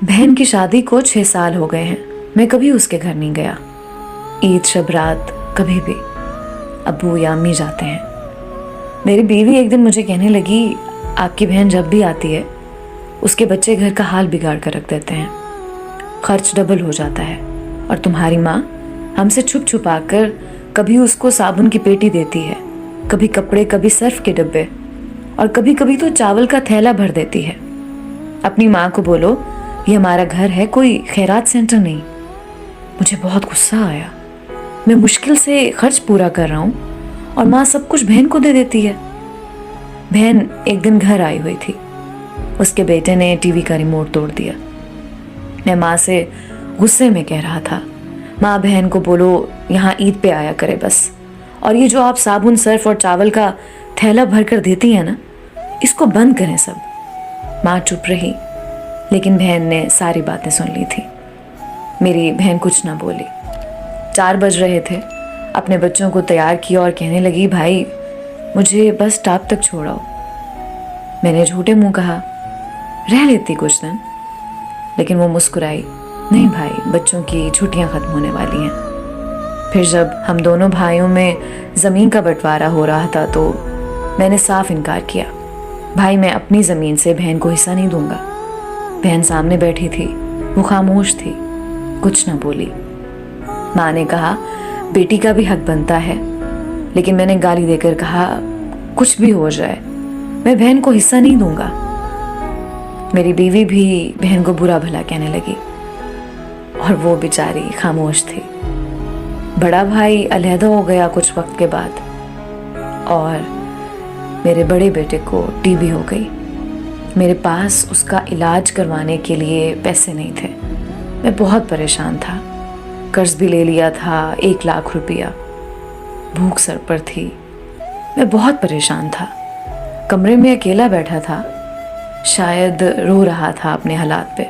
बहन की शादी को 6 साल हो गए हैं। मैं कभी उसके घर नहीं गया। ईद शब रात कभी भी अब्बू या अम्मी जाते हैं। मेरी बीवी एक दिन मुझे कहने लगी, आपकी बहन जब भी आती है उसके बच्चे घर का हाल बिगाड़ कर रख देते हैं, खर्च डबल हो जाता है। और तुम्हारी माँ हमसे छुप छुपा कर कभी उसको साबुन की पेटी देती है, कभी कपड़े, कभी सर्फ के डब्बे, और कभी कभी तो चावल का थैला भर देती है। अपनी माँ को बोलो ये हमारा घर है, कोई खैरात सेंटर नहीं। मुझे बहुत गुस्सा आया। मैं मुश्किल से खर्च पूरा कर रहा हूँ और माँ सब कुछ बहन को दे देती है। बहन एक दिन घर आई हुई थी। उसके बेटे ने टीवी का रिमोट तोड़ दिया। मैं माँ से गुस्से में कह रहा था, माँ बहन को बोलो यहाँ ईद पे आया करे बस, और ये जो आप साबुन, सर्फ और चावल का थैला भर कर देती है ना, इसको बंद करें सब। माँ चुप रही, लेकिन बहन ने सारी बातें सुन ली थी। मेरी बहन कुछ ना बोली। 4 बज रहे थे। अपने बच्चों को तैयार किया और कहने लगी, भाई मुझे बस स्टॉप तक छोड़ाओ। मैंने झूठे मुंह कहा, रह लेती कुछ दिन, लेकिन वो मुस्कुराई, नहीं भाई, बच्चों की छुट्टियां खत्म होने वाली हैं। फिर जब हम दोनों भाइयों में ज़मीन का बंटवारा हो रहा था तो मैंने साफ इनकार किया। भाई, मैं अपनी ज़मीन से बहन को हिस्सा नहीं दूंगा। बहन सामने बैठी थी, वो खामोश थी, कुछ ना बोली। माँ ने कहा, बेटी का भी हक बनता है, लेकिन मैंने गाली देकर कहा, कुछ भी हो जाए मैं बहन को हिस्सा नहीं दूंगा। मेरी बीवी भी बहन को बुरा भला कहने लगी और वो बेचारी खामोश थी। बड़ा भाई अलहदा हो गया कुछ वक्त के बाद और मेरे बड़े बेटे को टीबी हो गई। मेरे पास उसका इलाज करवाने के लिए पैसे नहीं थे। मैं बहुत परेशान था। कर्ज भी ले लिया था 1 लाख रुपया। भूख सर पर थी। मैं बहुत परेशान था। कमरे में अकेला बैठा था, शायद रो रहा था अपने हालात पे।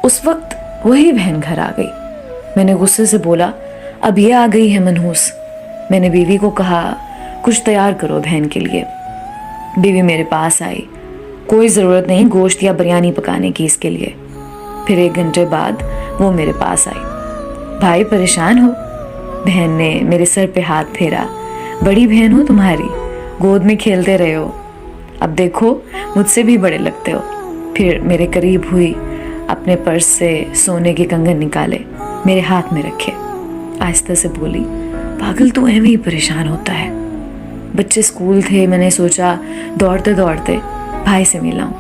उस वक्त वही बहन घर आ गई। मैंने गुस्से से बोला, अब ये आ गई है मनहूस। मैंने बीवी को कहा, कुछ तैयार करो बहन के लिए। बीवी मेरे पास आई, कोई ज़रूरत नहीं गोश्त या बिरयानी पकाने की इसके लिए। फिर 1 घंटे बाद वो मेरे पास आई। भाई परेशान हो? बहन ने मेरे सर पे हाथ फेरा। बड़ी बहन हो तुम्हारी, गोद में खेलते रहे हो, अब देखो मुझसे भी बड़े लगते हो। फिर मेरे करीब हुई, अपने पर्स से सोने के कंगन निकाले, मेरे हाथ में रखे। आहिस्ता से बोली, पागल तू ऐਵੇਂ ही परेशान होता है। बच्चे स्कूल थे, मैंने सोचा दौड़ते दौड़ते भाई से मिलाऊं।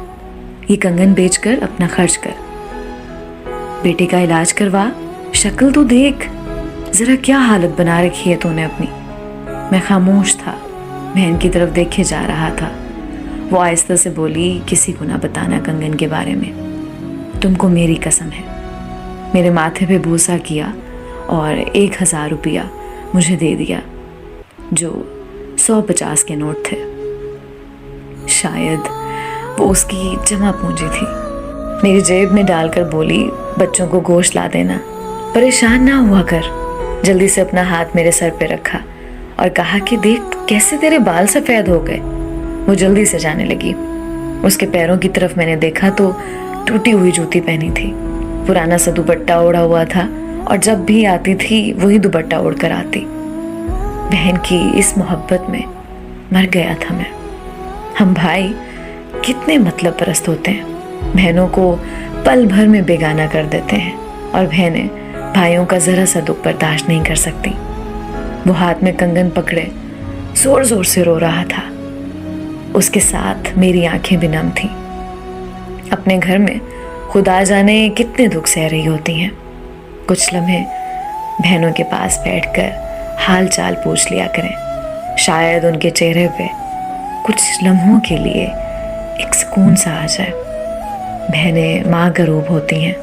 ये कंगन बेचकर अपना खर्च कर, बेटे का इलाज करवा, शक्ल तो देख जरा, क्या हालत बना रखी है तूने अपनी। मैं खामोश था, बहन की तरफ देखे जा रहा था। वो आहिस्ता से बोली, किसी को ना बताना कंगन के बारे में, तुमको मेरी कसम है। मेरे माथे पे बूसा किया और 1000 रुपया मुझे दे दिया, जो 150 के नोट थे। शायद वो उसकी जमा पूंजी थी। मेरी जेब में डालकर बोली, बच्चों को गोश्त ला देना, परेशान ना हुआ कर। जल्दी से अपना हाथ मेरे सर पे रखा और कहा कि देख कैसे तेरे बाल सफ़ेद हो गए। वो जल्दी से जाने लगी। उसके पैरों की तरफ मैंने देखा तो टूटी हुई जूती पहनी थी, पुराना सा दुपट्टा ओढ़ा हुआ था, और जब भी आती थी वही दुपट्टा ओढ़ कर आती। बहन की इस मोहब्बत में मर गया था मैं। हम भाई कितने मतलब परस्त होते हैं, बहनों को पल भर में बेगाना कर देते हैं, और बहनें भाइयों का जरा सा दुख बर्दाश्त नहीं कर सकती। वो हाथ में कंगन पकड़े जोर जोर से रो रहा था। उसके साथ मेरी आंखें भी नम थीं। अपने घर में खुदा जाने कितने दुख सह रही होती हैं। कुछ लम्हे बहनों के पास बैठकर हाल चाल पूछ लिया करें, शायद उनके चेहरे पे कुछ लम्हों के लिए एक सुकून सा आ जाए। बहनें माँ का रूप होती हैं।